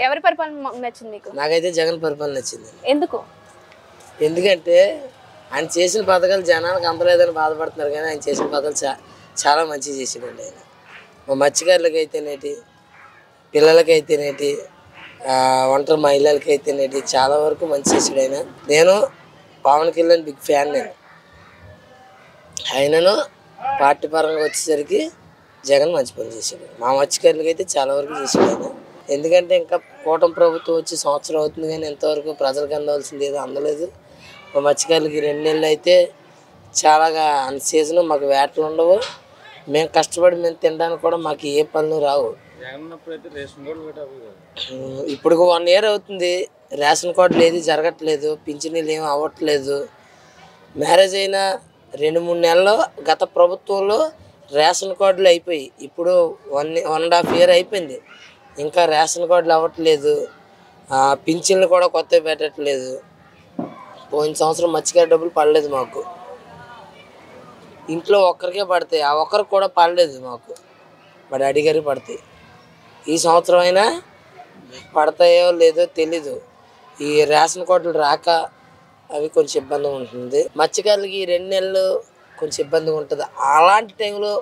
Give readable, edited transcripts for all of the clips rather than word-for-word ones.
ఎవరి పరిపాలన నచ్చింది మీకు? నాకైతే జగన్ పరిపాలన నచ్చింది. ఎందుకు? ఎందుకంటే ఆయన చేసిన పథకాలు జనానికి అందలేదని బాధపడుతున్నారు, కానీ ఆయన చేసిన పథకాలు చాలా మంచిగా చేసాడండి. ఆయన మా మత్స్యకారులకి అయితేనేటి, పిల్లలకైతేనేటి, ఒంటరి మహిళలకి అయితేనేటి చాలా వరకు మంచి చేసాడు ఆయన. నేను పవన్ కళ్యాణ్ బిగ్ ఫ్యాన్. నేను ఆయనను పార్టీ పరంగా వచ్చేసరికి జగన్ మంచి పని చేశాడు. మా మత్స్యకారులకి అయితే చాలా వరకు చేసాడు ఆయన. ఎందుకంటే ఇంకా కూటమి ప్రభుత్వం వచ్చి సంవత్సరం అవుతుంది, కానీ ఎంతవరకు ప్రజలకు అందవలసింది ఏదో అందలేదు. మా మత్స్యకారులకి 2 నెలలు అయితే చాలాగా అన్ సీజన్ మాకు వేటలు ఉండవు. మేము కష్టపడి మేము తినడానికి కూడా మాకు ఏ పనులు రావు. ఇప్పుడు 1 ఇయర్ అవుతుంది, రేషన్ కార్డులు ఏది జరగట్లేదు, పింఛనీలు ఏమి అవ్వట్లేదు. మ్యారేజ్ అయినా 2-3 నెలల్లో గత ప్రభుత్వంలో రేషన్ కార్డులు అయిపోయి ఇప్పుడు 1.5 ఇయర్ అయిపోయింది, ఇంకా రేషన్ కార్డులు అవ్వట్లేదు. పింఛన్లు కూడా కొత్తవి పెట్టట్లేదు. పోయిన సంవత్సరం మత్స్యకారు డబ్బులు పడలేదు మాకు. ఇంట్లో ఒక్కరికే పడతాయి, ఆ ఒక్కరికి కూడా పడలేదు మాకు. మా డాడీ గారికి పడతాయి. ఈ సంవత్సరం అయినా పడతాయో లేదో తెలీదు. ఈ రేషన్ కార్డులు రాక అవి కొంచెం ఇబ్బందిగా ఉంటుంది. మత్స్యకారులకి ఈ 2 నెలలు కొంచెం ఇబ్బందిగా ఉంటుంది. అలాంటి టైంలో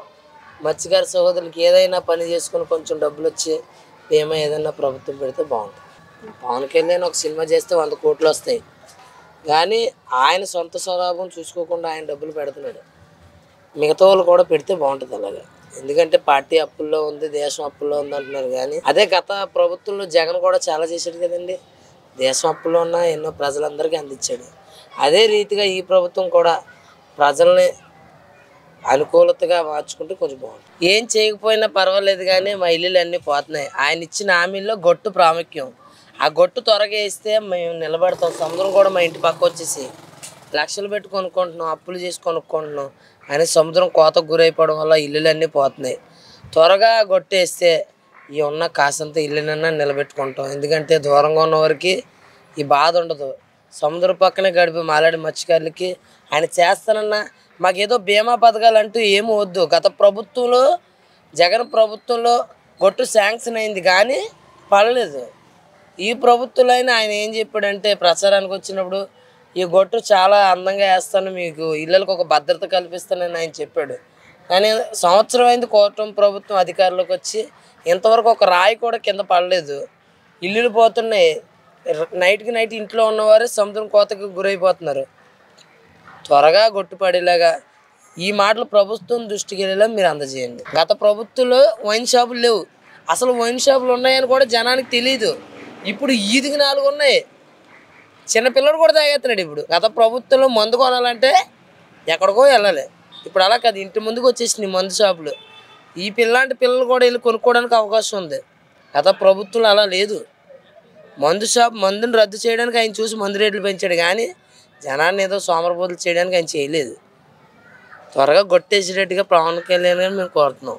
మత్స్యకారు సహోదరులకి ఏదైనా పని చేసుకుని కొంచెం డబ్బులు వచ్చి బీమా ఏదైనా ప్రభుత్వం పెడితే బాగుంటుంది. పవన్ కళ్యాణ్ ఒక సినిమా చేస్తే 100 కోట్లు వస్తాయి, కానీ ఆయన సొంత స్వలాభం చూసుకోకుండా ఆయన డబ్బులు పెడుతున్నాడు. మిగతా వాళ్ళు కూడా పెడితే బాగుంటుంది అలాగా. ఎందుకంటే పార్టీ అప్పుల్లో ఉంది, దేశం అప్పుల్లో ఉంది అంటున్నారు, కానీ అదే గత ప్రభుత్వంలో జగన్ కూడా చాలా చేశాడు కదండి. దేశం అప్పుల్లో ఉన్న ఎన్నో ప్రజలందరికీ అందించాడు. అదే రీతిగా ఈ ప్రభుత్వం కూడా ప్రజల్ని అనుకూలతగా మార్చుకుంటే కొంచెం బాగుంటుంది. ఏం చేయకపోయినా పర్వాలేదు, కానీ మా ఇల్లులు అన్నీ పోతున్నాయి. ఆయన ఇచ్చిన హామీల్లో గొట్టు ప్రాముఖ్యం. ఆ గొట్టు త్వరగా ఇస్తే మేము నిలబడతాం. సముద్రం కూడా మా ఇంటి పక్క వచ్చేసి లక్షలు పెట్టి కొనుక్కుంటున్నాం, అప్పులు చేసి కొనుక్కుంటున్నాం. ఆయన సముద్రం కోతకు గురైపోవడం వల్ల ఇల్లులు అన్నీ పోతున్నాయి. త్వరగా గొట్టేస్తే ఈ ఉన్న కాసంత ఇల్లునన్నా నిలబెట్టుకుంటాం. ఎందుకంటే దూరంగా ఉన్న వారికి ఈ బాధ ఉండదు. సముద్రం పక్కనే గడిపి మాలాడి మత్స్యకారులకి ఆయన చేస్తానన్నా మాకేదో బీమా పథకాలు అంటూ ఏమి వద్దు. గత ప్రభుత్వంలో జగన్ ప్రభుత్వంలో గొట్టు శాంక్షన్ అయింది, కానీ పడలేదు. ఈ ప్రభుత్వంలో అయినా ఆయన ఏం చెప్పాడంటే ప్రచారానికి వచ్చినప్పుడు ఈ గొట్టు చాలా అందంగా వేస్తాను, మీకు ఇళ్ళకి ఒక భద్రత కల్పిస్తానని ఆయన చెప్పాడు. కానీ సంవత్సరం అయింది కూటమి ప్రభుత్వం అధికారంలోకి వచ్చి, ఇంతవరకు ఒక రాయి కూడా కింద పడలేదు. ఇల్లులు పోతున్నాయి. నైట్కి నైట్ ఇంట్లో ఉన్నవారే సముద్రం కోతకు గురైపోతున్నారు. త్వరగా గొట్టుపడేలాగా ఈ మాటలు ప్రభుత్వం దృష్టికి వెళ్ళేలా మీరు అందజేయండి. గత ప్రభుత్వంలో వైన్ షాపులు లేవు, అసలు వైన్ షాపులు ఉన్నాయని కూడా జనానికి తెలియదు. ఇప్పుడు ఈదికి 4 ఉన్నాయి. చిన్నపిల్లడు కూడా తాగేస్తున్నాడు. ఇప్పుడు గత ప్రభుత్వంలో మందు కొనాలంటే ఎక్కడికో వెళ్ళాలి, ఇప్పుడు అలా కాదు, ఇంటి ముందుకు వచ్చేసినాయి మందు షాపులు. ఈ పిల్లాంటి పిల్లలు కూడా వెళ్ళి కొనుక్కోవడానికి అవకాశం ఉంది. గత ప్రభుత్వంలో అలా లేదు. మందుని రద్దు చేయడానికి ఆయన చూసి మందు రేట్లు పెంచాడు, కానీ జనాన్ని ఏదో సోమరబోతులు చేయడానికి ఆయన చేయలేదు. త్వరగా గొట్టేసేటట్టుగా పవన్ కళ్యాణ్ గారిని మేము కోరుతున్నాం.